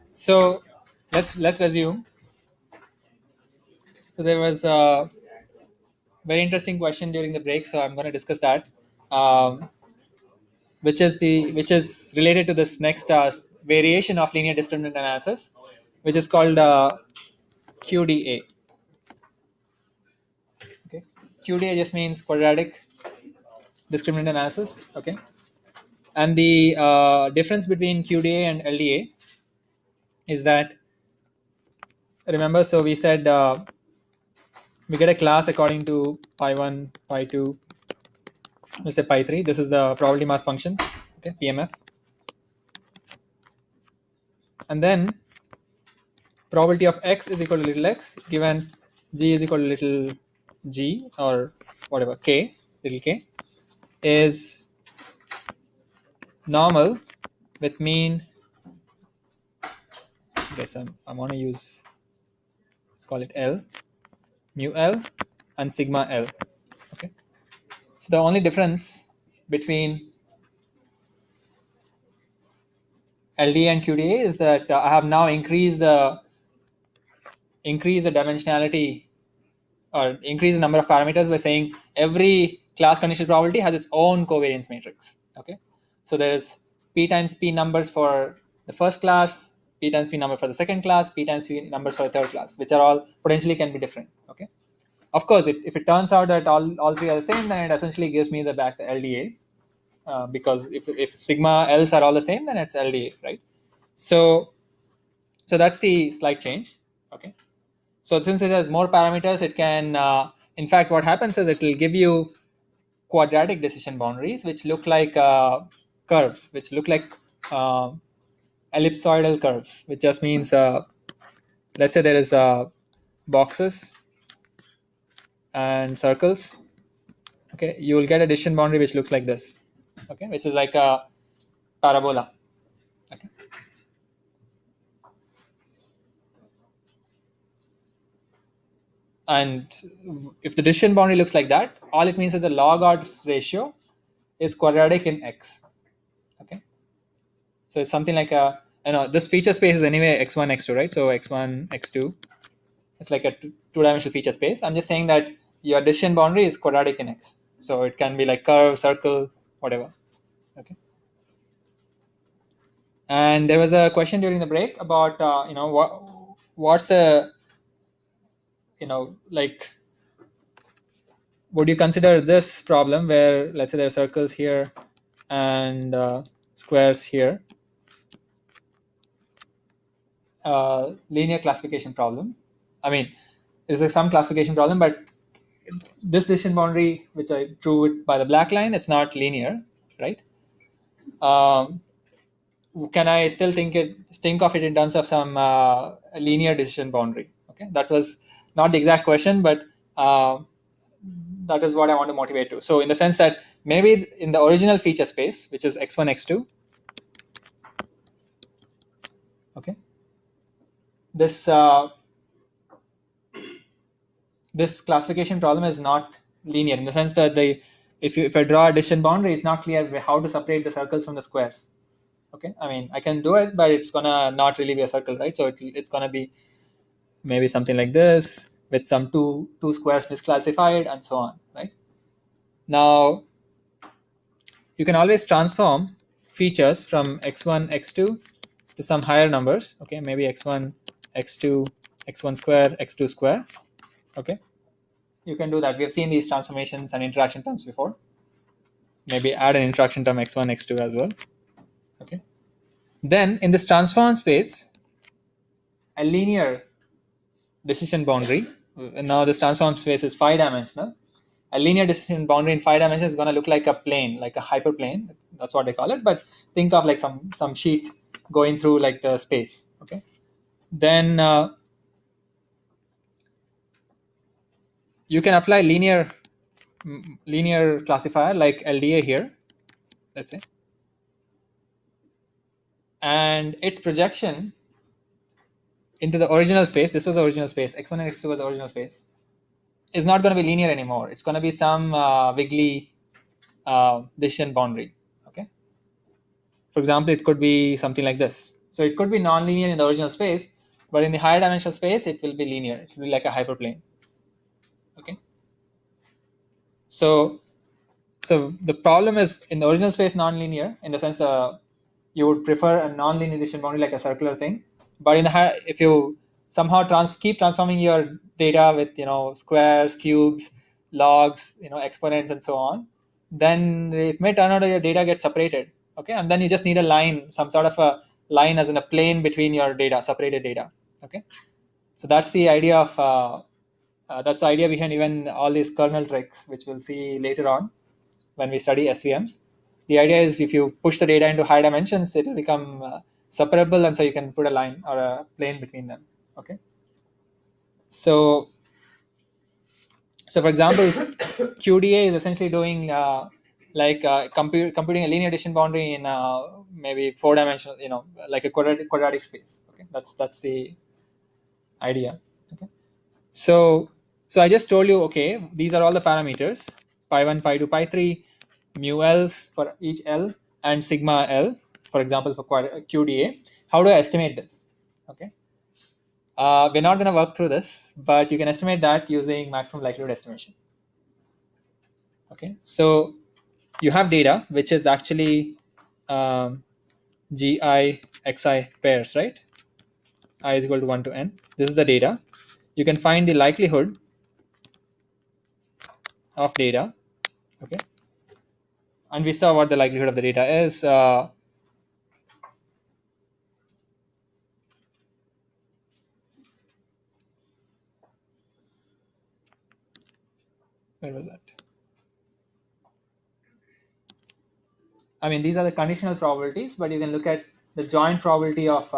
So let's resume. So there was a very interesting question during the break, so I'm going to discuss that, um, which is related to this next variation of linear discriminant analysis, which is called QDA. Okay, QDA just means quadratic discriminant analysis. Okay, and the difference between QDA and LDA is that, remember, so we said we get a class according to pi1, pi2, let's say pi3. This is the probability mass function, okay, PMF. And then probability of x is equal to little x given g is equal to little g or whatever k, little k, is normal with mean. I guess I want to use, let's call it L, mu L, and sigma L. Okay, so the only difference between LDA and QDA is that I have now increased the dimensionality or increase the number of parameters by saying every class conditional probability has its own covariance matrix. Okay, so there is p times p numbers for the first class, p times p number for the second class, p times p numbers for the third class, which are all potentially can be different. Okay, of course, if it turns out that all three are the same, then it essentially gives me the LDA, because if sigma L's are all the same, then it's LDA, right? So that's the slight change. Okay, so since it has more parameters, it can, in fact, what happens is it will give you quadratic decision boundaries, which look like curves, which look like ellipsoidal curves, which just means, let's say there is boxes and circles. Okay, you will get a decision boundary which looks like this. Okay, which is like a parabola. Okay. And if the decision boundary looks like that, all it means is the log odds ratio is quadratic in X. Okay, so it's something like a, this feature space is anyway x1, x2, right? So x1, x2, it's like a two-dimensional feature space. I'm just saying that your decision boundary is quadratic in X, so it can be like curve, circle, whatever. Okay. And there was a question during the break about what's the, like, would you consider this problem where, let's say, there are circles here and squares here, linear classification problem? I mean, it's like some classification problem, but this decision boundary, which I drew it by the black line, it's not linear, right? Can I still think of it in terms of some linear decision boundary? Okay, that was not the exact question, but that is what I want to motivate to. So in the sense that maybe in the original feature space, which is x1, x2, okay, this classification problem is not linear in the sense that if I draw a decision boundary, it's not clear how to separate the circles from the squares. Okay, I mean, I can do it, but it's gonna not really be a circle, right? So it's gonna be maybe something like this with some two squares misclassified and so on, right? Now you can always transform features from x1, x2 to some higher numbers. Okay, maybe x1, x2, x1 square, x2 square. Okay, you can do that. We have seen these transformations and interaction terms before. Maybe add an interaction term x1, x2 as well. Okay, then in this transform space, a linear decision boundary. Now this transform space is 5-dimensional. A linear decision boundary in 5 dimensions is going to look like a plane, like a hyperplane. That's what they call it. But think of like some sheet going through like the space. Okay, then you can apply linear classifier like LDA here, let's say, and its projection into the original space. This was the original space. X1 and X2 was the original space. Is not going to be linear anymore. It's going to be some wiggly decision boundary. Okay, For example, it could be something like this. So it could be non-linear in the original space, but in the higher dimensional space, it will be linear. It will be like a hyperplane. Okay. So the problem is in the original space non-linear in the sense you would prefer a non-linear decision boundary like a circular thing. But in the higher, if you somehow keep transforming your data with squares, cubes, logs, exponents, and so on, then it may turn out that your data gets separated. Okay, and then you just need a line, some sort of a line as in a plane between your data, separated data. Okay, so that's the idea of that's the idea behind even all these kernel tricks, which we'll see later on when we study SVMs. The idea is if you push the data into high dimensions, it will become separable, and so you can put a line or a plane between them. Okay. So for example, QDA is essentially doing computing a linear addition boundary in maybe 4-dimensional, like a quadratic space. Okay, that's the idea. Okay. So I just told you, okay, these are all the parameters: pi1, pi2, pi3, mu l's for each L, and sigma L, for example, for QDA. How do I estimate this? Okay. We're not going to work through this, but you can estimate that using maximum likelihood estimation. Okay. So you have data, which is actually Gi, Xi pairs, right? I is equal to 1 to n. This is the data. You can find the likelihood of data. Okay. And we saw what the likelihood of the data is. Where was that? I mean, these are the conditional probabilities, but you can look at the joint probability of,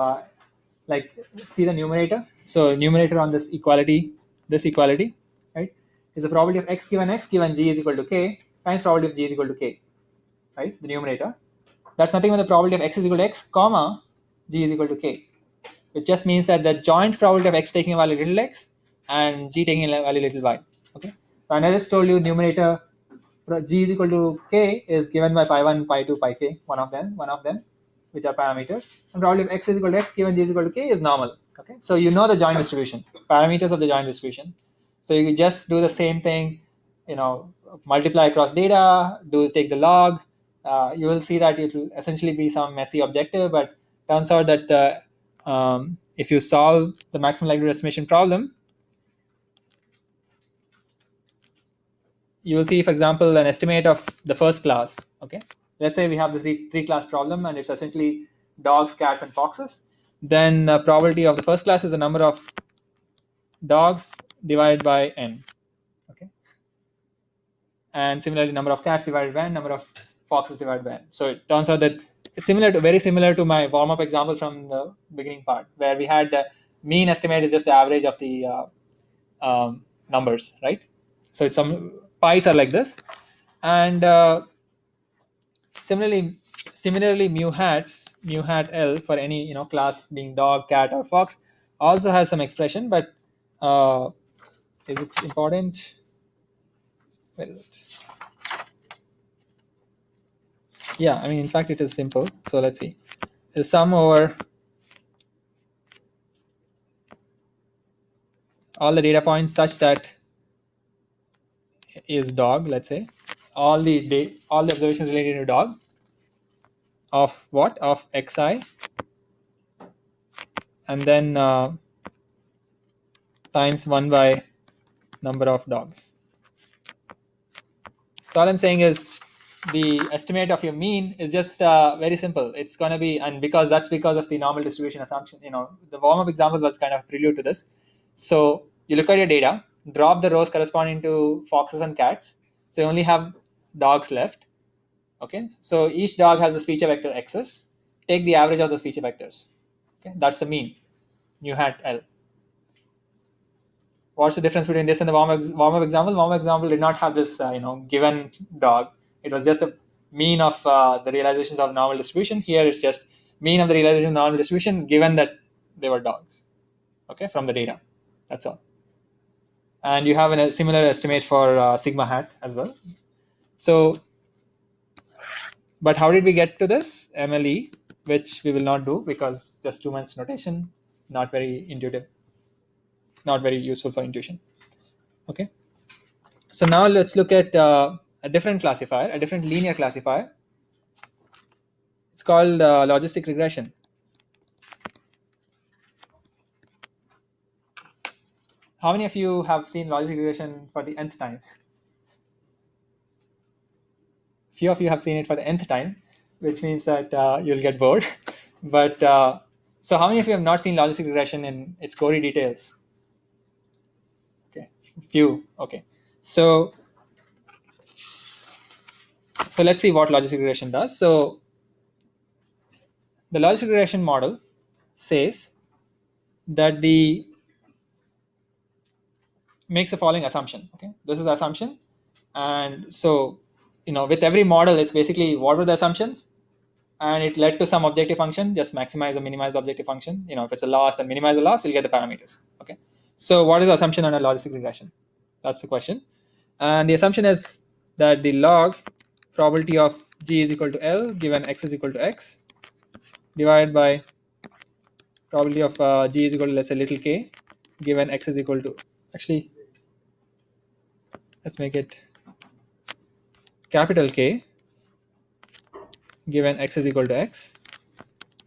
see the numerator. So numerator on this equality, right, is the probability of x given g is equal to k times probability of g is equal to k, right? The numerator. That's nothing but the probability of x is equal to x, comma, g is equal to k. Which just means that the joint probability of x taking a value little x and g taking a value little y. Okay. So I just told you numerator g is equal to k is given by pi1, pi2, pi k, one of them, which are parameters. And probability of x is equal to x given g is equal to k is normal. Okay. So you know the joint distribution, parameters of the joint distribution. So you just do the same thing, multiply across data, take the log. You will see that it will essentially be some messy objective, but turns out that if you solve the maximum likelihood estimation problem, you will see, for example, an estimate of the first class. Okay, let's say we have this three class problem, and it's essentially dogs, cats, and foxes. Then the probability of the first class is the number of dogs divided by n. Okay, and similarly, number of cats divided by n, number of foxes divided by n. So it turns out that it's very similar to my warm-up example from the beginning part, where we had the mean estimate is just the average of the numbers, right? So it's some pies are like this, and similarly, mu hat L for any class being dog, cat, or fox also has some expression, but is it important? Where is it? Yeah, I mean, in fact, it is simple. So let's see. The sum over all the data points such that is dog. Let's say all the observations related to dog of what of xi, and then times 1 by number of dogs. So all I'm saying is the estimate of your mean is just very simple. It's going to be, and because of the normal distribution assumption. The warm-up example was kind of a prelude to this. So you look at your data, drop the rows corresponding to foxes and cats. So you only have dogs left. Okay, so each dog has this feature vector x's. Take the average of those feature vectors. Okay, that's the mean, mu hat L. What's the difference between this and the warm-up example? Warm-up example did not have this, given dog. It was just a mean of the realizations of normal distribution. Here it's just mean of the realization of normal distribution given that they were dogs. Okay, from the data. That's all. And you have a similar estimate for sigma hat as well. So But how did we get to this MLE, which we will not do because just too much notation, not very intuitive, not very useful for intuition. Okay. So now let's look at a different classifier, a different linear classifier. It's called logistic regression. How many of you have seen logistic regression for the nth time? Few of you have seen it for the nth time, which means that you'll get bored. But so how many of you have not seen logistic regression in its gory details? Okay, few. Okay, so let's see what logistic regression does. So the logistic regression model says that the makes the following assumption. Okay, this is the assumption, and so with every model, it's basically what were the assumptions, and it led to some objective function. Just maximize or minimize the objective function. If it's a loss, then minimize the loss. You'll get the parameters. Okay, so what is the assumption on a logistic regression? That's the question, and the assumption is that the log probability of g is equal to L given x is equal to x divided by probability of g is equal to, let's say, little k given x is equal to, actually let's make it capital K given x is equal to x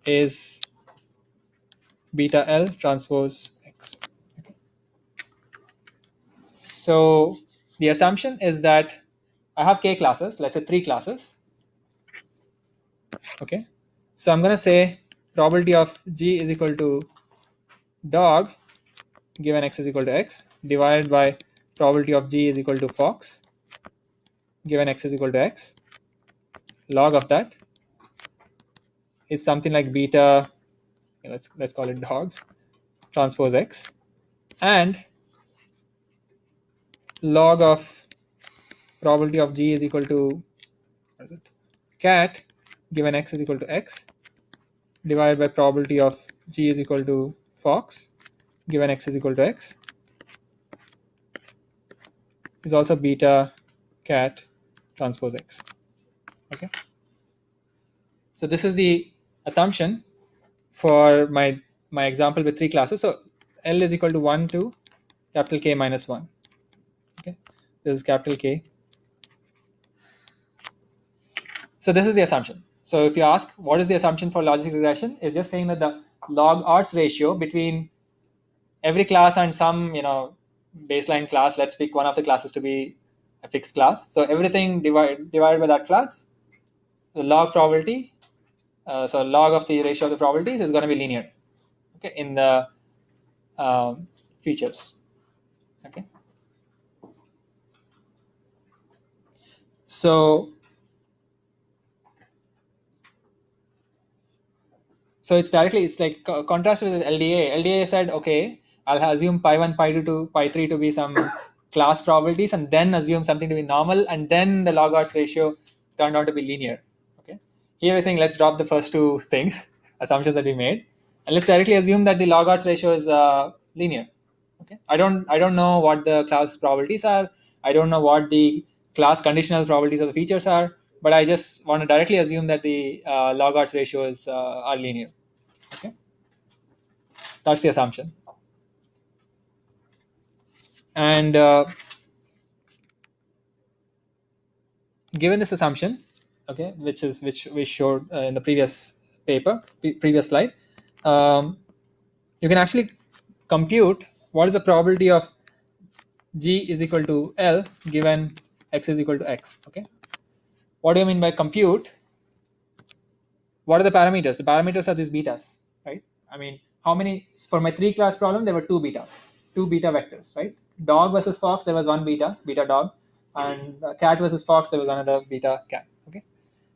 is beta L transpose x. Okay. So the assumption is that I have k classes, let's say 3 classes. Okay, so I'm going to say probability of g is equal to dog given x is equal to x divided by probability of g is equal to fox given x is equal to x. Log of that is something like beta, let's call it dog transpose x, and log of probability of g is equal to, what is it, cat given x is equal to x divided by probability of g is equal to fox given x is equal to x is also beta cat transpose x. Okay, so this is the assumption for my example with 3 classes. So L is equal to 1 to capital K minus 1. Okay, this is capital K. So this is the assumption. So if you ask what is the assumption for logistic regression, is just saying that the log odds ratio between every class and some baseline class, let's pick one of the classes to be a fixed class. So everything divided by that class, the log probability, so log of the ratio of the probabilities is going to be linear. Okay, in the features. Okay, so it's like contrasted with LDA. LDA said, okay, I'll assume pi 1, pi 2 to pi 3 to be some class probabilities, and then assume something to be normal, and then the log odds ratio turned out to be linear. Okay, here we're saying let's drop the first two things, assumptions that we made, and let's directly assume that the log odds ratio is linear. Okay, I don't know what the class probabilities are. I don't know what the class conditional probabilities of the features are, but I just want to directly assume that the log odds ratio is are linear. Okay, that's the assumption. And given this assumption, okay, which we showed in the previous paper, previous slide, you can actually compute what is the probability of g is equal to L given x is equal to x. Okay, what do you mean by compute? What are the parameters? The parameters are these betas, right? I mean, how many, for my 3 class problem, there were 2 betas, 2 beta vectors, right? Dog versus fox, there was one beta dog, and cat versus fox, there was another beta cat. Okay,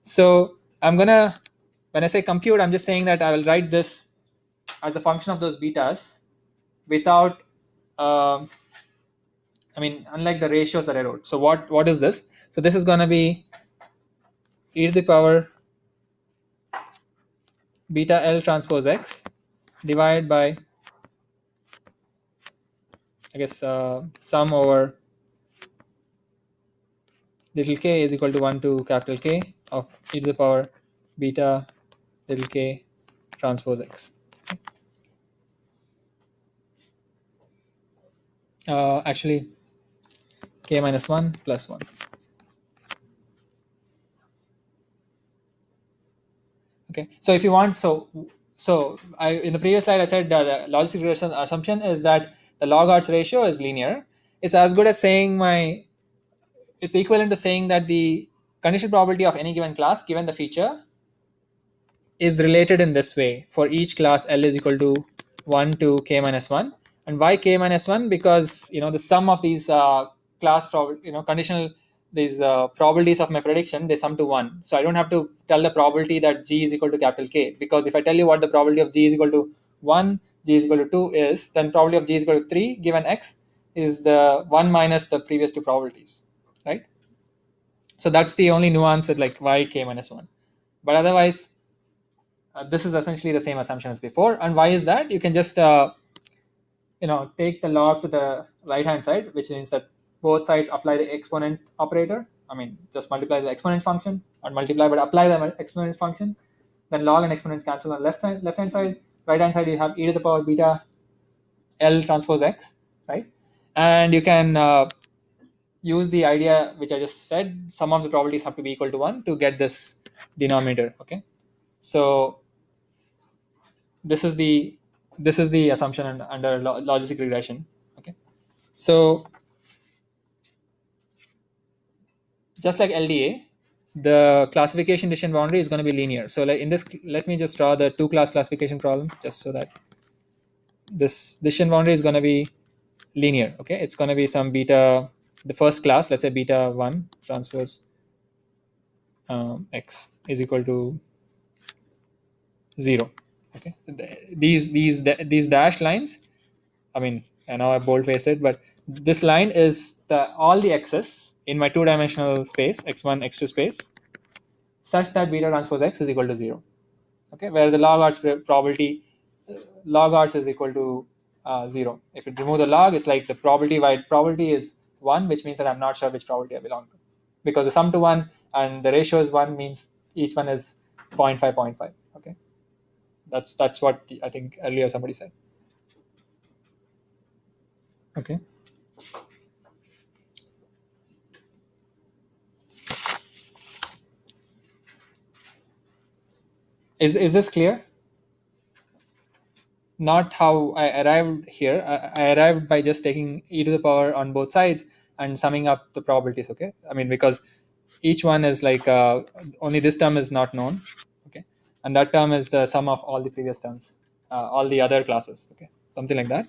so when I say compute, I'm just saying that I will write this as a function of those betas without, unlike the ratios that I wrote. So what is this? So this is going to be e to the power beta L transpose x divided by, I guess, sum over little k is equal to 1 to capital K of e to the power beta little k transpose x. Actually, k minus 1 plus 1. Okay, so if you want, I in the previous slide I said the logistic regression assumption is that the log odds ratio is linear. It's as good as saying it's equivalent to saying that the conditional probability of any given class given the feature is related in this way for each class L is equal to 1 to k minus 1. And why k minus 1? Because the sum of these conditional these probabilities of my prediction, they sum to 1. So I don't have to tell the probability that g is equal to capital K, because if I tell you what the probability of g is equal to 1, g is equal to 2 is, then probability of g is equal to 3 given x is the 1 minus the previous two probabilities, right? So that's the only nuance with like why k minus 1. But otherwise, this is essentially the same assumption as before. And why is that? You can just take the log to the right hand side, which means that both sides apply the exponent operator. I mean, just multiply the exponent function, or multiply but apply the exponent function. Then log and exponents cancel on left hand side. Right hand side you have e to the power beta L transpose x, right? And you can use the idea which I just said. Some of the probabilities have to be equal to 1 to get this denominator. Okay, so this is the assumption under logistic regression. Okay, so just like LDA, the classification decision boundary is going to be linear. So like in this, let me just draw the two class classification problem just so that this decision boundary is going to be linear. Okay, it's going to be some beta, the first class, let's say beta 1 transpose x is equal to 0. Okay, these dashed lines, I mean, and now I boldfaced it, but this line is all the x's in my two-dimensional space, x1, x2 space, such that beta transpose x is equal to 0. Okay, where the log odds probability, log odds is equal to 0. If you remove the log, it's like the probability is 1, which means that I'm not sure which probability I belong to, because the sum to 1 and the ratio is 1 means each one is 0.5, 0.5. Okay, that's what I think earlier somebody said. Okay. Is this clear? Not how I arrived here. I arrived by just taking e to the power on both sides and summing up the probabilities. Okay, I mean, because each one is like only this term is not known. Okay, and that term is the sum of all the previous terms, all the other classes. Okay, something like that.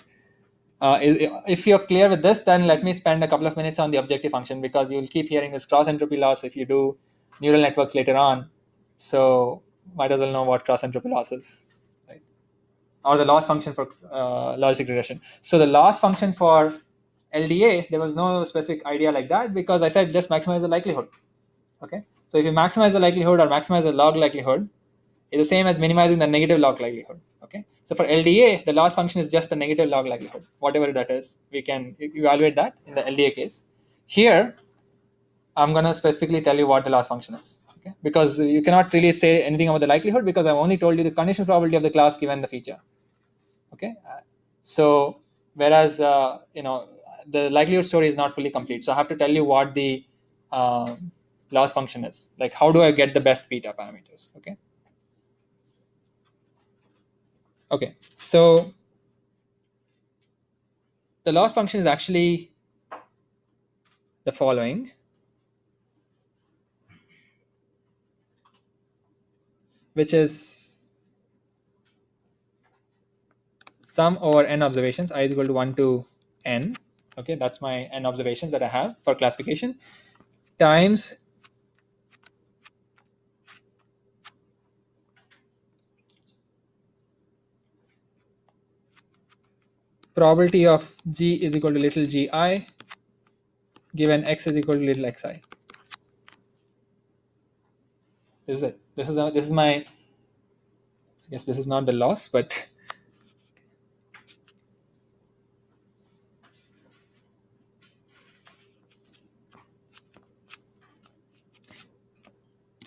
If you're clear with this, then let me spend a couple of minutes on the objective function, because you'll keep hearing this cross entropy loss if you do neural networks later on. So might as well know what cross entropy loss is, right? Or the loss function for logistic regression. So the loss function for LDA, there was no specific idea like that, because I said just maximize the likelihood. Okay, so if you maximize the likelihood or maximize the log likelihood, it's the same as minimizing the negative log likelihood. Okay, so for LDA, the loss function is just the negative log likelihood, whatever that is. We can evaluate that in the LDA case. Here, I'm going to specifically tell you what the loss function is. Okay, because you cannot really say anything about the likelihood, because I've only told you the conditional probability of the class given the feature. Okay, so whereas the likelihood story is not fully complete, so I have to tell you what the loss function is. Like, how do I get the best beta parameters? Okay, so the loss function is actually the following, which is sum over n observations, I is equal to 1 to n. Okay, that's my n observations that I have for classification, times probability of g is equal to little gi given x is equal to little xi. This is it. This is my, I guess this is not the loss, but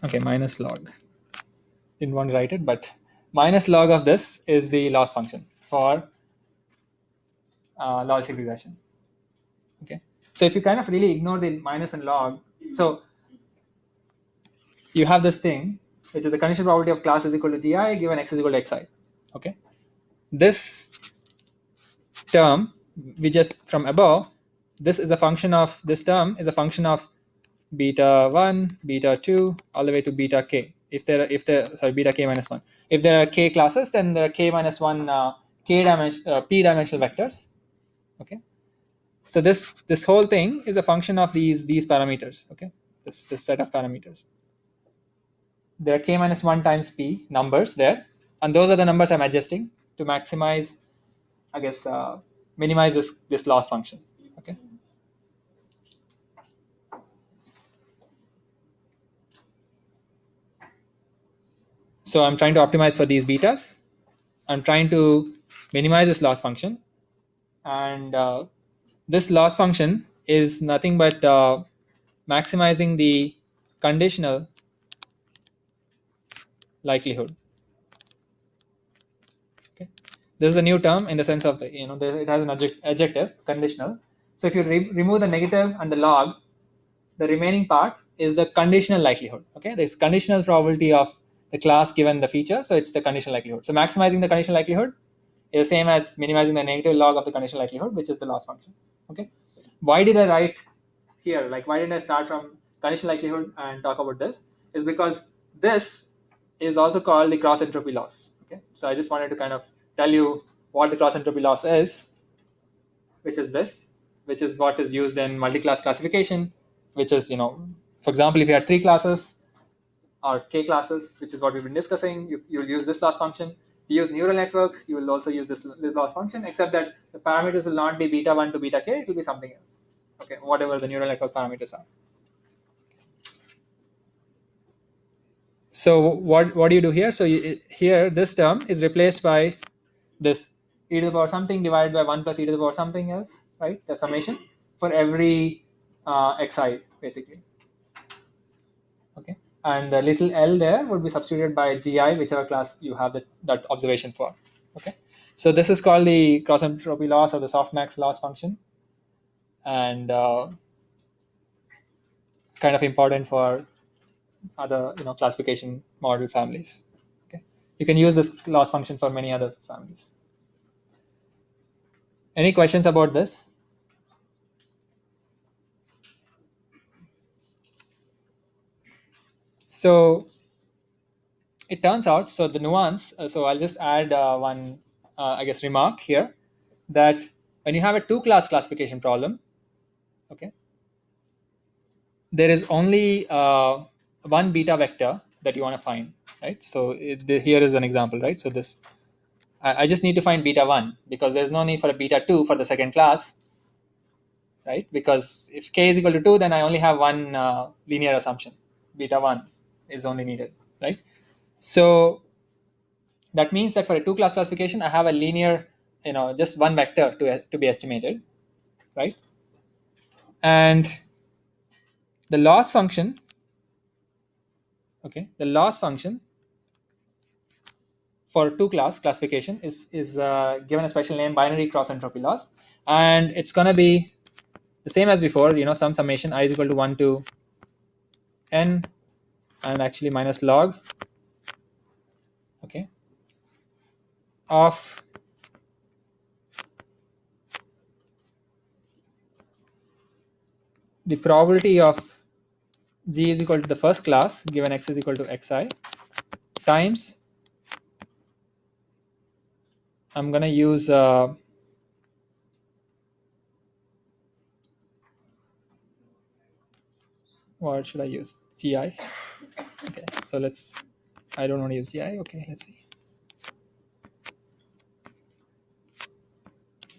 Okay, minus log. Didn't want to write it, but minus log of this is the loss function for logistic regression. Okay, so if you kind of really ignore the minus and log, so you have this thing which is the conditional probability of class is equal to gi given x is equal to xi. Okay, this term we just from above, this is a function of, this term is a function of beta 1, beta 2, all the way to beta k. If there beta k minus 1. If there are k classes, then there are k minus 1 p dimensional vectors. Okay, so this whole thing is a function of these parameters. Okay, this set of parameters. There are k minus 1 times p numbers there, and those are the numbers I'm adjusting to maximize, I guess, minimize this loss function. Okay, so I'm trying to optimize for these betas. I'm trying to minimize this loss function, and this loss function is nothing but maximizing the conditional likelihood. Okay, this is a new term in the sense of the, it has an adjective conditional. So if you remove the negative and the log, the remaining part is the conditional likelihood. Okay, this conditional probability of the class given the feature, so it's the conditional likelihood. So maximizing the conditional likelihood is the same as minimizing the negative log of the conditional likelihood, which is the loss function. Okay, why did I write here, like why didn't I start from conditional likelihood and talk about this? Is because this is also called the cross entropy loss. Okay, so I just wanted to kind of tell you what the cross entropy loss is, which is this, which is what is used in multi-class classification, which is, for example, if you had 3 classes or k classes, which is what we've been discussing, you'll use this loss function. If you use neural networks, you will also use this loss function, except that the parameters will not be beta 1 to beta k, it will be something else. Okay, whatever the neural network parameters are. So what do you do here? So here this term is replaced by this e to the power something divided by 1 plus e to the power something else, right? The summation for every xi basically. Okay, and the little l there would be substituted by gi, whichever class you have that observation for. Okay, so this is called the cross entropy loss or the softmax loss function, and kind of important for other classification model families. Okay, you can use this loss function for many other families. Any questions about this? So it turns out, so the nuance, so I'll just add one I guess remark here, that when you have a 2-class classification problem, okay, there is only one beta vector that you want to find, right? So here is an example, right? So this I just need to find beta 1 because there's no need for a beta 2 for the second class, right? Because if k is equal to 2, then I only have one linear assumption. Beta 1 is only needed, right? So that means that for a 2-class classification, I have a linear, just one vector to be estimated, right? And the loss function, okay, the loss function for 2-class classification is given a special name, binary cross entropy loss, and it's going to be the same as before, some summation I is equal to 1 to n, and actually minus log, okay, of the probability of g is equal to the first class given x is equal to xi times, I'm going to use what should I use? Gi. Okay, so I don't want to use gi. Okay, let's see.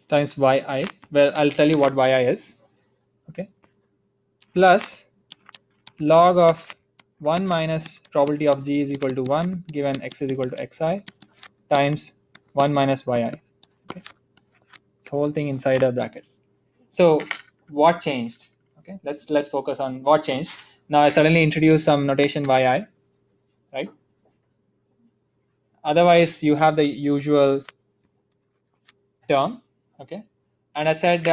Times yi, where I'll tell you what yi is. Okay, plus log of 1 minus probability of g is equal to 1 given x is equal to xi times 1 minus yi. Okay, this whole thing inside a bracket. So what changed? Okay, let's focus on what changed. Now I suddenly introduce some notation yi. Otherwise, you have the usual term. Okay, and I said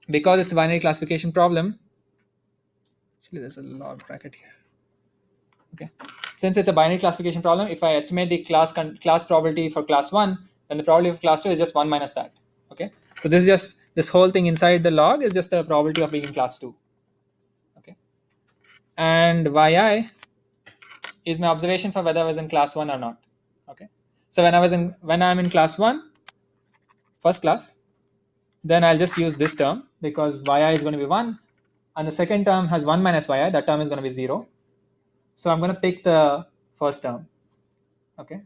because it's a binary classification problem. Actually, there's a log bracket here. Okay, since it's a binary classification problem, if I estimate the class probability for class 1, then the probability of class 2 is just 1 minus that. Okay, so this is just, this whole thing inside the log is just the probability of being in class 2. Okay, and yi is my observation for whether I was in class 1 or not. Okay, so when I'm in class 1, first class, then I'll just use this term because yi is going to be 1, and the second term has 1 minus yi, that term is going to be 0. So I'm going to pick the first term. Okay,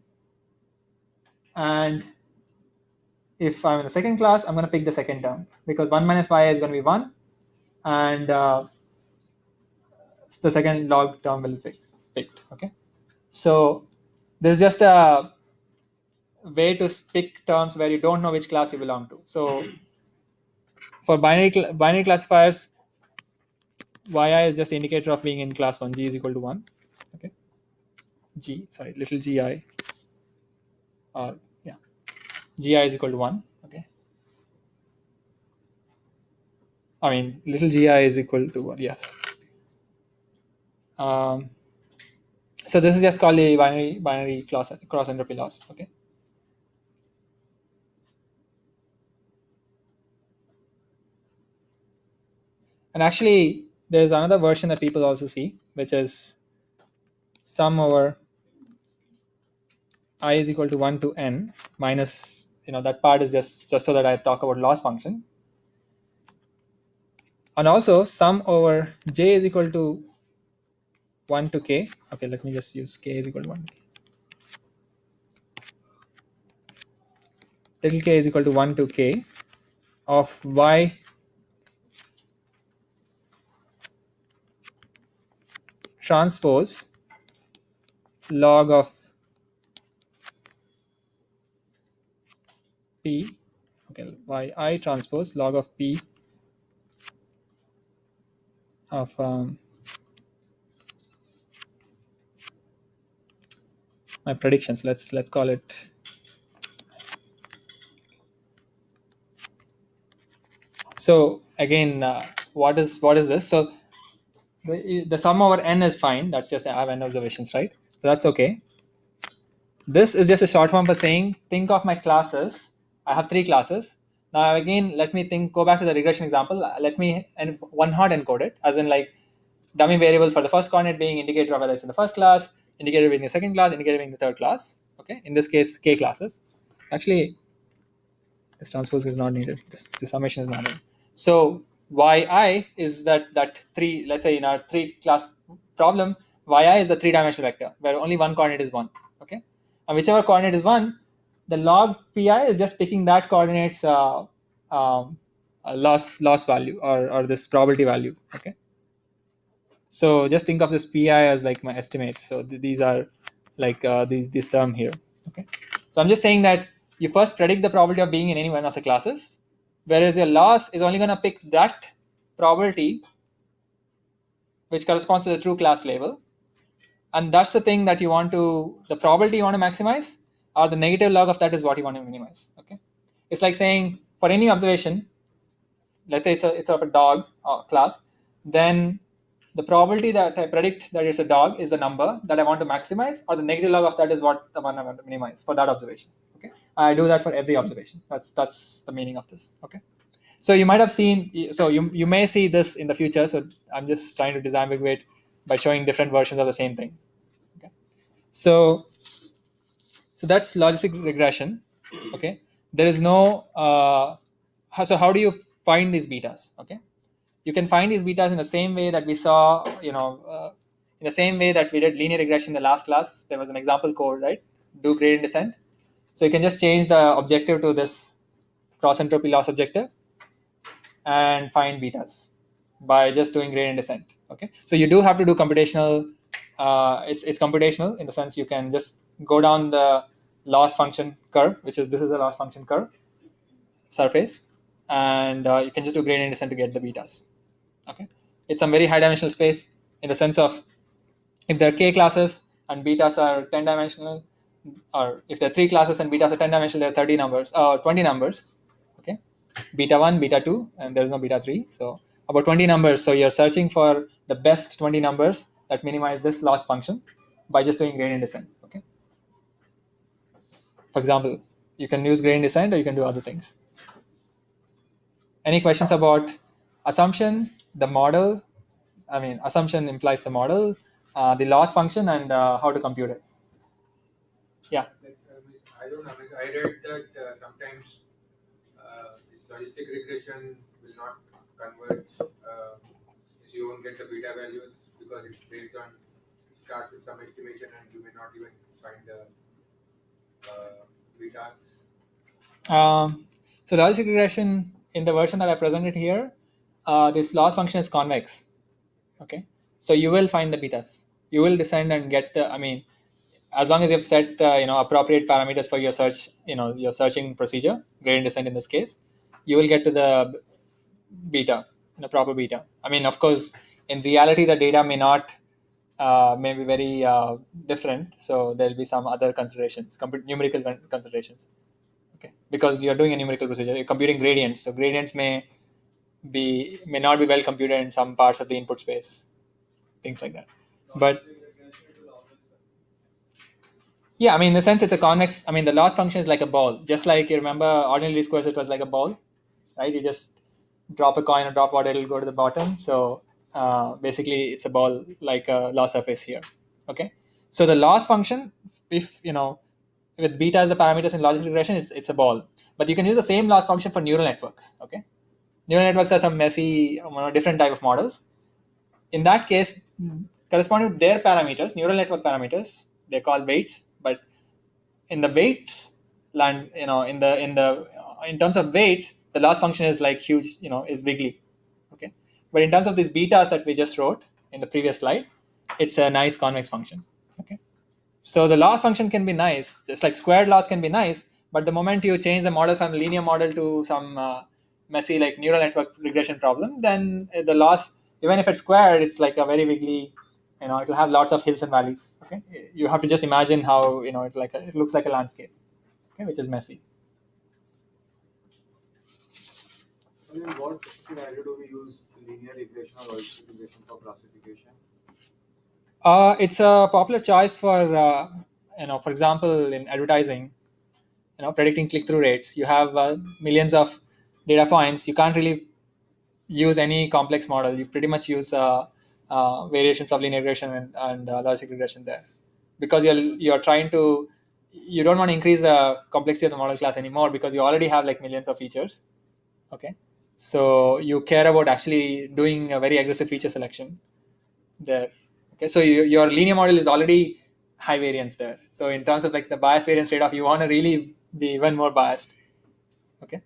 and if I'm in the second class, I'm going to pick the second term because 1 minus yi is going to be 1, and the second log term will be picked. Okay, so this is just a way to pick terms where you don't know which class you belong to. So for binary classifiers, yi is just indicator of being in class 1. G is equal to 1. Okay, little gi, or yeah, gi is equal to 1. Okay, I mean little gi is equal to 1. Yes. So this is just called the binary cross entropy loss. Okay. And actually, there's another version that people also see, which is sum over I is equal to 1 to n minus, that part is just so that I talk about loss function. And also sum over j is equal to 1 to k. Okay, let me just use k is equal to 1 to k. Little k is equal to 1 to k of y transpose log of p. Okay, yi transpose log of p of my predictions. Let's call it so again. What is this? So the sum over n is fine. That's just, I have n observations, right? So that's okay. This is just a short form for saying, think of my classes. I have 3 classes. Now again, let me go back to the regression example. Let me one hot encode it, as in like dummy variable for the first coordinate being indicator of whether it's in the first class, indicator being the second class, indicator being the third class. Okay, in this case, k classes. Actually, this transpose is not needed. This summation is not needed. So yi is that 3. Let's say in our 3 class problem, yi is the 3-dimensional vector where only one coordinate is 1. Okay, and whichever coordinate is 1, the log pi is just picking that coordinate's loss value or this probability value. Okay, so just think of this pi as like my estimates. So these are like this term here. Okay, so I'm just saying that you first predict the probability of being in any one of the classes, whereas your loss is only going to pick that probability which corresponds to the true class label, and that's the thing that the probability you want to maximize, or the negative log of that is what you want to minimize. Okay, it's like saying for any observation, let's say it's of a dog class, then the probability that I predict that it's a dog is the number that I want to maximize, or the negative log of that is what the one I want to minimize for that observation. Okay, I do that for every observation. That's the meaning of this. Okay, so you might have seen, so you may see this in the future. So I'm just trying to disambiguate by showing different versions of the same thing. Okay, so that's logistic regression. Okay, there is no so how do you find these betas? Okay, you can find these betas in the same way that we saw, in the same way that we did linear regression in the last class. There was an example code, right? Do gradient descent. So you can just change the objective to this cross entropy loss objective and find betas by just doing gradient descent. Okay, so you do have to do computational. It's computational in the sense you can just go down the loss function curve, this is a loss function curve surface, and you can just do gradient descent to get the betas. Okay, it's a very high dimensional space in the sense of if there are k classes and betas are 10 dimensional, or if there are 3 classes and betas are 10 dimensional, there are 30 numbers, 20 numbers. Okay, beta 1, beta 2, and there is no beta 3. So about 20 numbers. So you're searching for the best 20 numbers that minimize this loss function by just doing gradient descent. Okay. For example, you can use gradient descent or you can do other things. Any questions about assumption, the model? I mean, assumption implies the model, the loss function, and how to compute it. Yeah. I don't know. I read that sometimes this logistic regression will not converge. You won't get the beta values because it's based on, it starts with some estimation and you may not even find the betas. So logistic regression in the version that I presented here, this loss function is convex. Okay, so you will find the betas. You will descend and get the. I mean, as long as you've set appropriate parameters for your search, your searching procedure, gradient descent in this case, you will get to the beta, the proper beta. I mean, of course, in reality, the data may be very different. So there'll be some other considerations, numerical considerations. Okay, because you're doing a numerical procedure, you're computing gradients. So gradients may not be well computed in some parts of the input space, things like that. But yeah, I mean, in the sense it's a convex. I mean, the loss function is like a ball. Just like you remember ordinary least squares, it was like a ball, right? You just drop a coin or drop water, it'll go to the bottom. So basically, it's a ball like a loss surface here. Okay. So the loss function, if with beta as the parameters in logistic regression, it's a ball. But you can use the same loss function for neural networks. Okay. Neural networks are some messy, different type of models. In that case, corresponding to their parameters, neural network parameters, they're called weights. But in the weights land, in terms of weights, the loss function is like huge, is wiggly. Okay. But in terms of these betas that we just wrote in the previous slide, it's a nice convex function. Okay. So the loss function can be nice, just like squared loss can be nice, but the moment you change the model from linear model to some messy like neural network regression problem, then the loss, even if it's squared, it's like a very wiggly, it'll have lots of hills and valleys. Okay, you have to just imagine how it looks like a landscape, okay, which is messy. And in what scenario do we use linear regression or logistic regression for classification? It's a popular choice for for example, in advertising, predicting click-through rates. You have millions of data points. You can't really use any complex model. You pretty much use variations of linear regression and logistic regression there, because you don't want to increase the complexity of the model class anymore, because you already have like millions of features. Okay, so you care about actually doing a very aggressive feature selection there. Okay, so your linear model is already high variance there. So in terms of like the bias variance trade-off, you want to really be even more biased. Okay,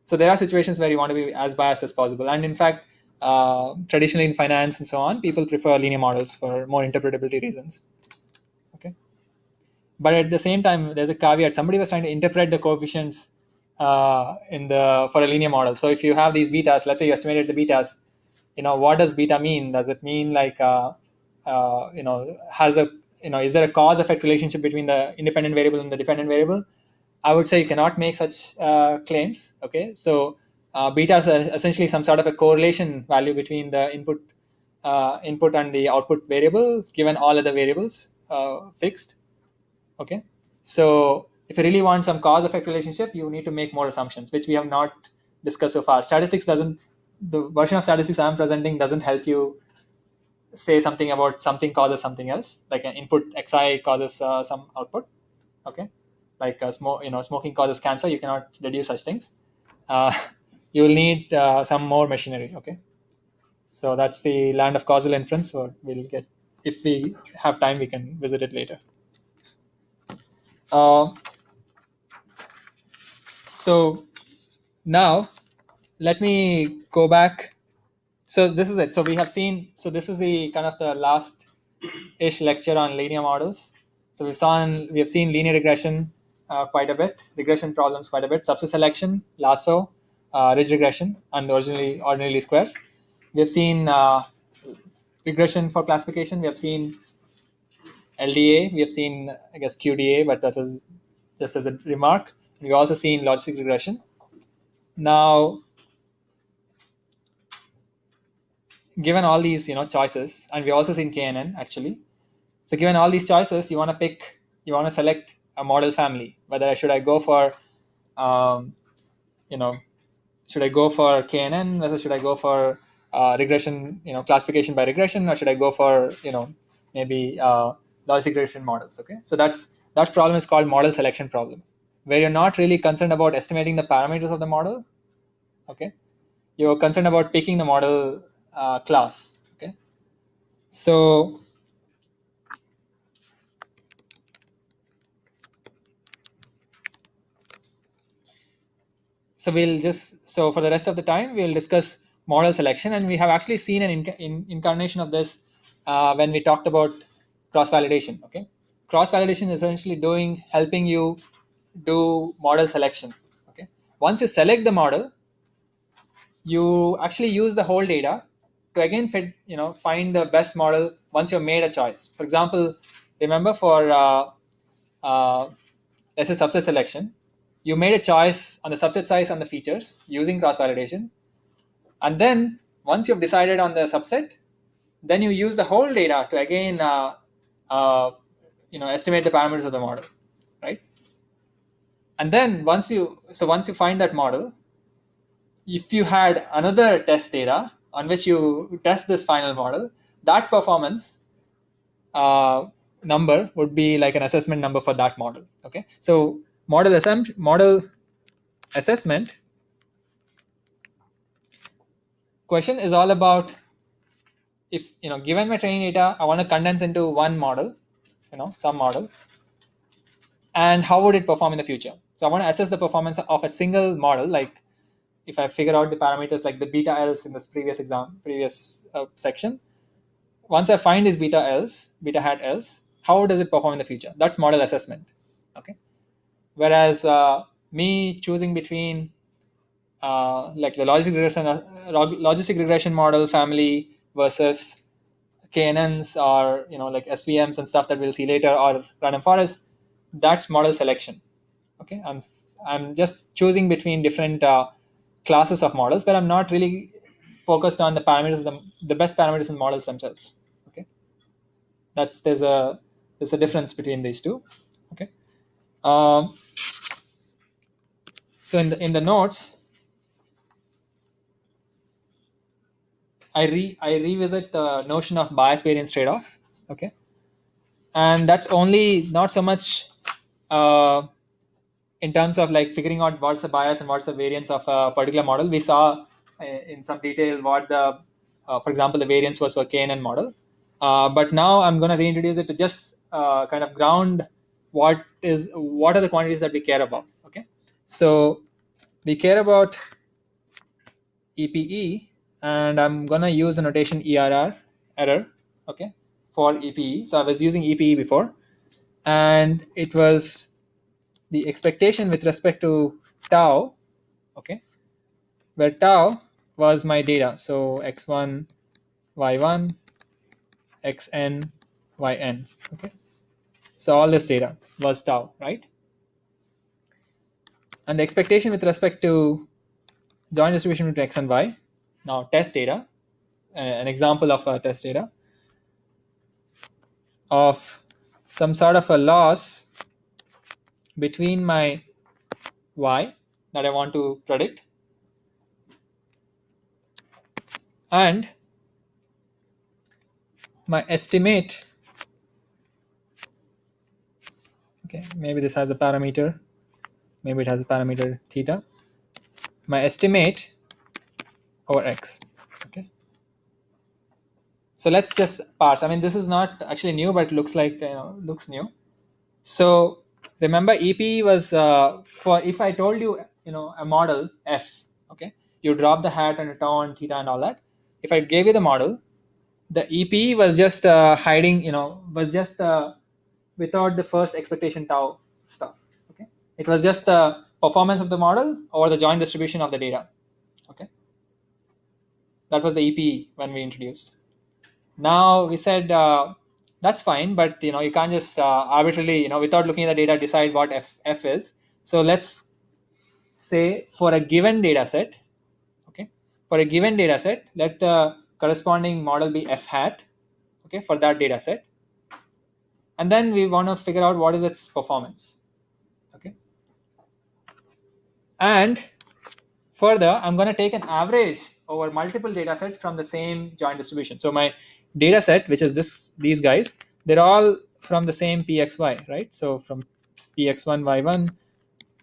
so there are situations where you want to be as biased as possible, and in fact, traditionally in finance and so on, people prefer linear models for more interpretability reasons. Okay, but at the same time, there's a caveat. Somebody was trying to interpret the coefficients for a linear model. So if you have these betas, let's say you estimated the betas, what does beta mean? Does it mean like has a is there a cause effect relationship between the independent variable and the dependent variable? I would say you cannot make such claims. Okay, so beta is essentially some sort of a correlation value between the input and the output variable given all other variables fixed. Okay, so if you really want some cause effect relationship, you need to make more assumptions, which we have not discussed so far. The version of statistics I'm presenting doesn't help you say something about something causes something else, like an input xi causes some output. Okay, like smoking causes cancer. You cannot deduce such things. You will need some more machinery. Okay, so that's the land of causal inference. So we'll get, if we have time, we can visit it later. So now let me go back. So this is it. So we have seen. So this is the kind of the last-ish lecture on linear models. So we have seen linear regression quite a bit, regression problems quite a bit, subset selection, lasso, ridge regression, and ordinary least squares. We have seen regression for classification. We have seen LDA, we have seen, I guess, QDA, but that was just as a remark. We've also seen logistic regression. Now, given all these choices, and we've also seen KNN actually. So given all these choices, you want to select a model family. Whether should I go for you know should I go for KNN, whether should I go for regression, classification by regression, or should I go for maybe logistic regression models? Okay, so that problem is called model selection problem, where you're not really concerned about estimating the parameters of the model. Okay, you're concerned about picking the model class. Okay, so so for the rest of the time we'll discuss model selection, and we have actually seen an incarnation of this when we talked about cross validation. Okay, cross validation is essentially helping you do model selection. Okay, once you select the model, you actually use the whole data to again find the best model once you've made a choice. For example, remember for uh, let's say subset selection, you made a choice on the subset size and the features using cross validation, and then once you've decided on the subset, then you use the whole data to again estimate the parameters of the model, right? And then once you find that model, if you had another test data on which you test this final model, that performance number would be like an assessment number for that model. Okay, so model assessment question is all about, if given my training data, I want to condense into one model, some model, and how would it perform in the future. So I want to assess the performance of a single model, like if I figure out the parameters like the beta L's in this previous section. Once I find these beta hat L's, how does it perform in the future? That's model assessment. Okay, whereas me choosing between like the logistic regression model family versus KNNs, or like SVMs and stuff that we'll see later, or random forest, that's model selection. Okay, I'm just choosing between different classes of models, but I'm not really focused on the parameters of the best parameters in the models themselves. Okay, there's a difference between these two. Okay, so in the notes, I revisit the notion of bias variance trade-off. Okay, and that's only not so much in terms of like figuring out what's the bias and what's the variance of a particular model. We saw in some detail what the for example the variance was for KNN model, but now I'm going to reintroduce it to just kind of ground what are the quantities that we care about. Okay, so we care about EPE, and I'm going to use the notation error. Okay, for EPE. So I was using EPE before, and it was the expectation with respect to tau. Okay, where tau was my data, so x1 y1 xn yn. Okay, so all this data was tau, right? And the expectation with respect to joint distribution between x and y, now test data, an example of a test data of some sort of a loss between my y that I want to predict and my estimate. Okay, maybe this has a parameter, maybe it has a parameter theta, my estimate over x. Okay, so let's just parse. I mean, this is not actually new, but it looks like looks new. So remember, EP was for if I told you a model f. Okay, you drop the hat and a tau and theta and all that. If I gave you the model, the EP was just hiding, was just without the first expectation tau stuff. Okay, it was just the performance of the model over the joint distribution of the data. Okay, that was the EP when we introduced. Now we said that's fine, but you can't just arbitrarily, without looking at the data, decide what f is. So let's say for a given data set, okay, for a given data set, let the corresponding model be f hat, okay, for that data set, and then we want to figure out what is its performance, okay. And further, I'm going to take an average over multiple data sets from the same joint distribution. So my data set, which is these guys, they're all from the same pxy, right? So from px1 y1,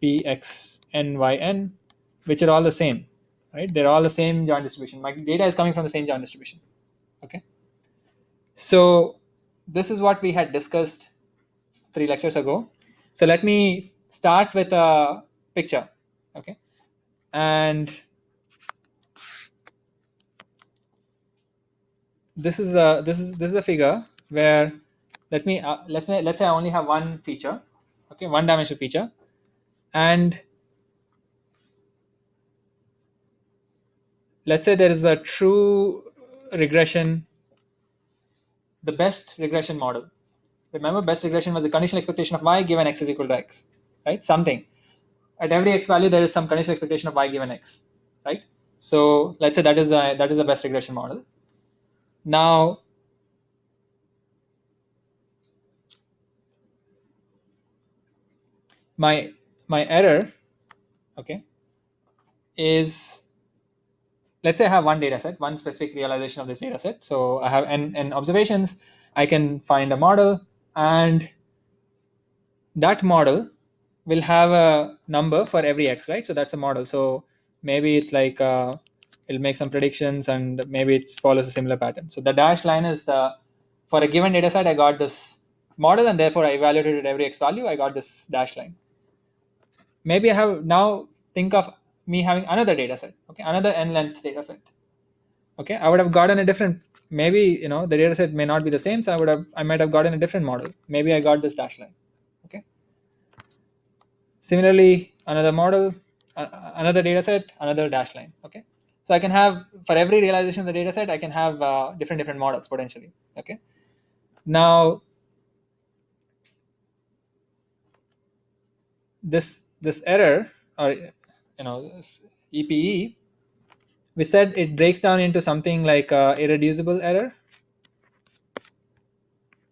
pxn yn, which are all the same, right? They're all the same joint distribution. My data is coming from the same joint distribution, okay? So this is what we had discussed 3 lectures ago. So let me start with a picture, okay? And this is a figure where let's say I only have one feature, okay, one dimensional feature, and let's say there is a true regression, the best regression model. Remember, best regression was the conditional expectation of y given x is equal to x, right? Something at every x value there is some conditional expectation of y given x, right? So let's say that is the best regression model. Now my error, okay, is, let's say I have one data set, one specific realization of this data set. So I have n observations. I can find a model, and that model will have a number for every x, right? So that's a model. So maybe it's like it'll make some predictions, and maybe it follows a similar pattern. So the dashed line is for a given data set, I got this model, and therefore I evaluated at every x value, I got this dashed line. Maybe I have, now think of me having another data set, okay, another n length data set. Okay, I would have gotten a different, maybe the data set may not be the same, so I might have gotten a different model. Maybe I got this dashed line, okay. Similarly, another model, another data set, another dashed line, okay. So I can have, for every realization of the data set, I can have different models potentially, okay. Now this error, or this EPE, we said it breaks down into something like irreducible error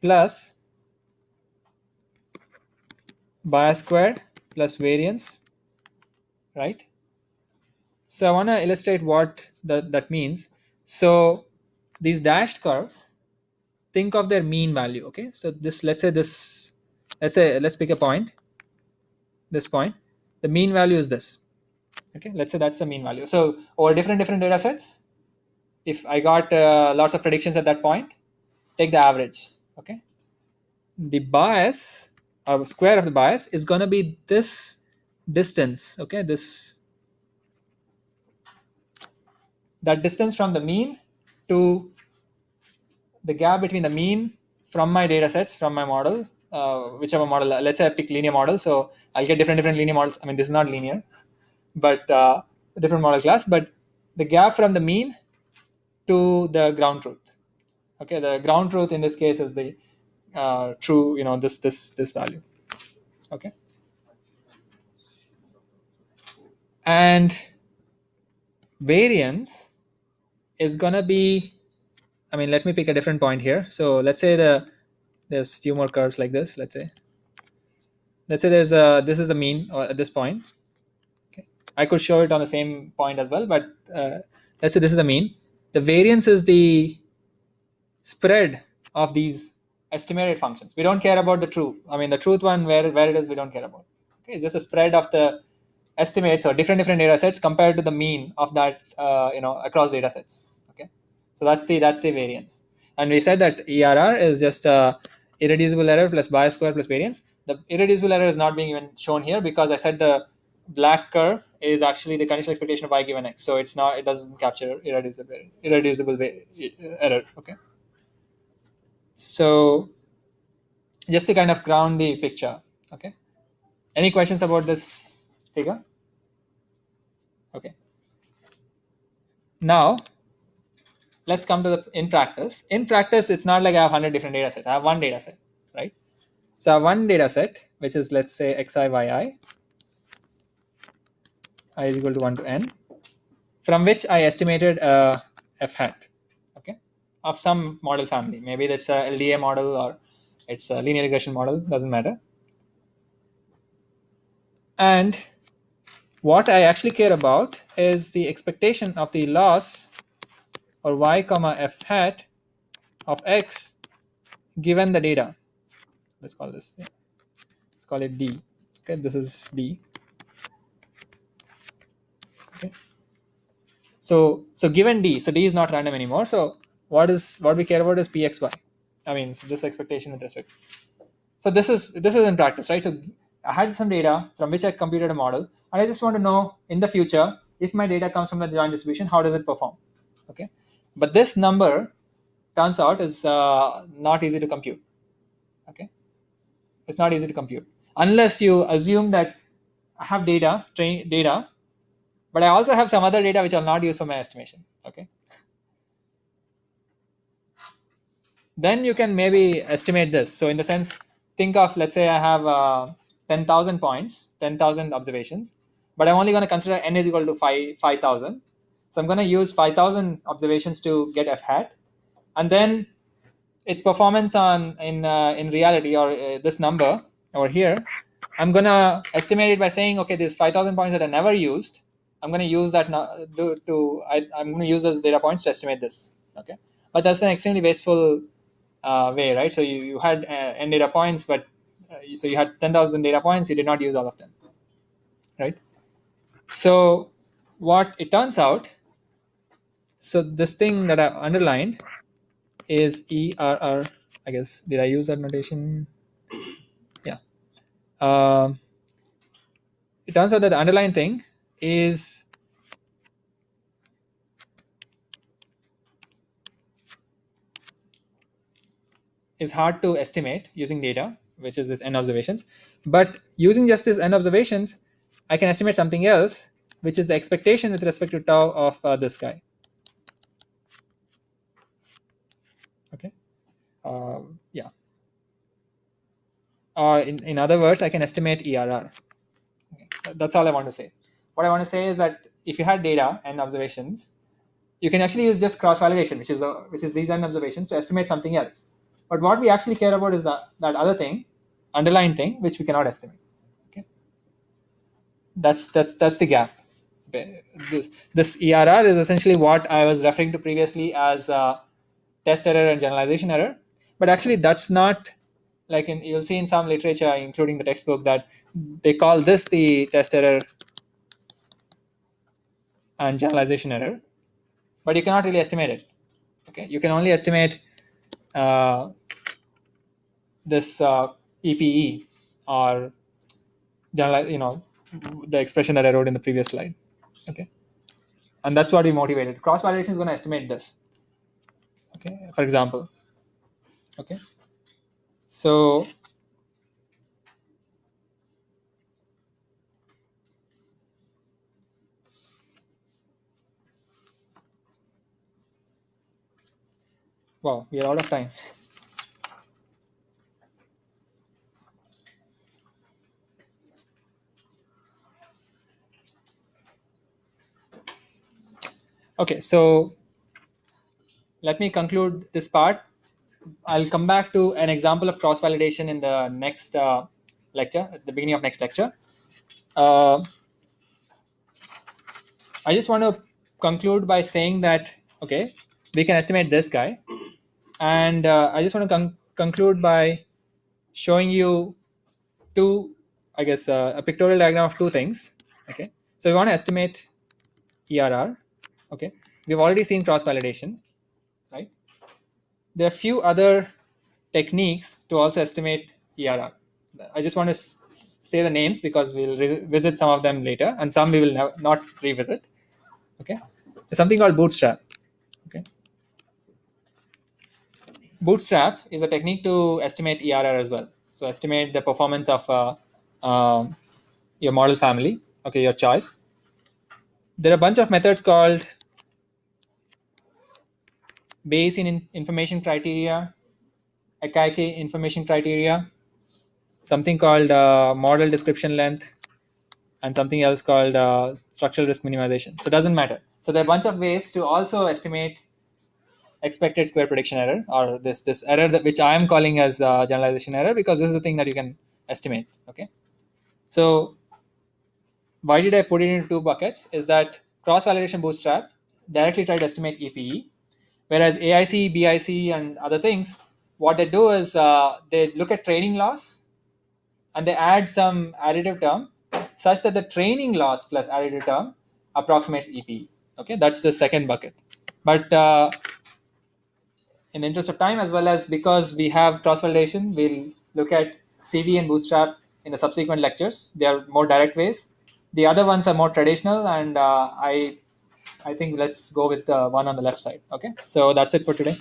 plus bias squared plus variance, right? So I want to illustrate what that means. So these dashed curves, think of their mean value, okay. So let's pick a point, this point, the mean value is this, okay. Let's say that's the mean value. So over different data sets, if I got lots of predictions at that point, take the average, okay. The bias, or square of the bias, is going to be this distance, okay, that distance from the mean to the gap between the mean from my data sets, from my model, whichever model. Let's say I pick linear model, so I'll get different linear models. I mean, this is not linear, but a different model class. But the gap from the mean to the ground truth, okay. The ground truth in this case is the true, this value, okay. And variance is gonna be, I mean, let me pick a different point here. So let's say there's a few more curves like this. Let's say this is the mean at this point. Okay, I could show it on the same point as well, but let's say this is the mean. The variance is the spread of these estimated functions. We don't care about the true. I mean, the truth one, where it is, we don't care about. Okay, it's just a spread of the estimates or different data sets compared to the mean of that across data sets. Okay, so that's the variance. And we said that ERR is just irreducible error plus bias square plus variance. The irreducible error is not being even shown here because I said the black curve is actually the conditional expectation of y given x, so it doesn't capture irreducible error. Okay, so just to kind of ground the picture. Okay, any questions about this figure? Okay, now let's come to the in practice. In practice, it's not like I have 100 different data sets. I have one data set, right? So I have one data set, which is, let's say, xi, yi, I is equal to 1 to n, from which I estimated f hat, okay, of some model family. Maybe that's a LDA model or it's a linear regression model, doesn't matter. And what I actually care about is the expectation of the loss or y comma f hat of x given the data. Let's call this, yeah, let's call it d. Okay, this is d. Okay, so given d, so d is not random anymore. So what we care about is pxy. I mean, so this expectation with respect. So this is in practice, right? So I had some data from which I computed a model, and I just want to know in the future, if my data comes from the joint distribution, how does it perform? Okay, but this number turns out is not easy to compute. Okay, it's not easy to compute unless you assume that I have data, but I also have some other data which I'll not use for my estimation. Okay, then you can maybe estimate this. So in the sense, think of, let's say I have 10,000 points, 10,000 observations, but I'm only going to consider n is equal to 5,000. So I'm going to use 5,000 observations to get f hat, and then its performance in reality, or this number over here, I'm going to estimate it by saying, okay, these 5,000 points that I never used, I'm going to use that I'm going to use those data points to estimate this. Okay, but that's an extremely wasteful way, right? So you had n data points, but so you had 10,000 data points, you did not use all of them, right? So what it turns out, so this thing that I underlined is ERR. I guess, did I use that notation? Yeah. It turns out that the underlying thing is hard to estimate using data, which is this n observations. But using just this n observations, I can estimate something else, which is the expectation with respect to tau of this guy. Okay. Yeah. In other words, I can estimate ERR. Okay. That's all I want to say. What I want to say is that if you had data and observations, you can actually use just cross validation, which is these n observations, to estimate something else. But what we actually care about is that other thing, underlying thing, which we cannot estimate. Okay, that's the gap. This ERR is essentially what I was referring to previously as test error and generalization error. But actually, that's not like you'll see in some literature, including the textbook, that they call this the test error and generalization error. But you cannot really estimate it. Okay, you can only estimate this EPE or general, the expression that I wrote in the previous slide. Okay, and that's what we motivated. Cross validation is going to estimate this. Okay, for example. Okay, so wow, we are out of time. Okay, so let me conclude this part. I'll come back to an example of cross validation in the next lecture, at the beginning of next lecture. I just want to conclude by saying that, okay, we can estimate this guy, and I just want to conclude by showing you two, I guess, a pictorial diagram of two things. Okay, so we want to estimate ERR. Okay, we've already seen cross validation, right? There are few other techniques to also estimate ERR. I just want to say the names because we'll revisit some of them later, and some we will not revisit. Okay, there's something called bootstrap. Okay, bootstrap is a technique to estimate ERR as well. So estimate the performance of your model family. Okay, your choice. There are a bunch of methods called Bayesian information criteria, Akaike information criteria, something called model description length, and something else called structural risk minimization. So it doesn't matter. So there are a bunch of ways to also estimate expected square prediction error, or this error which I am calling as generalization error, because this is the thing that you can estimate. Okay, so why did I put it into two buckets? Is that cross validation bootstrap directly try to estimate EPE, whereas AIC, BIC, and other things, what they do is they look at training loss and they add some additive term such that the training loss plus additive term approximates EPE. Okay, that's the second bucket. But in the interest of time, as well as because we have cross validation, we'll look at CV and bootstrap in the subsequent lectures. They are more direct ways. The other ones are more traditional, and I think let's go with the one on the left side. Okay, so that's it for today.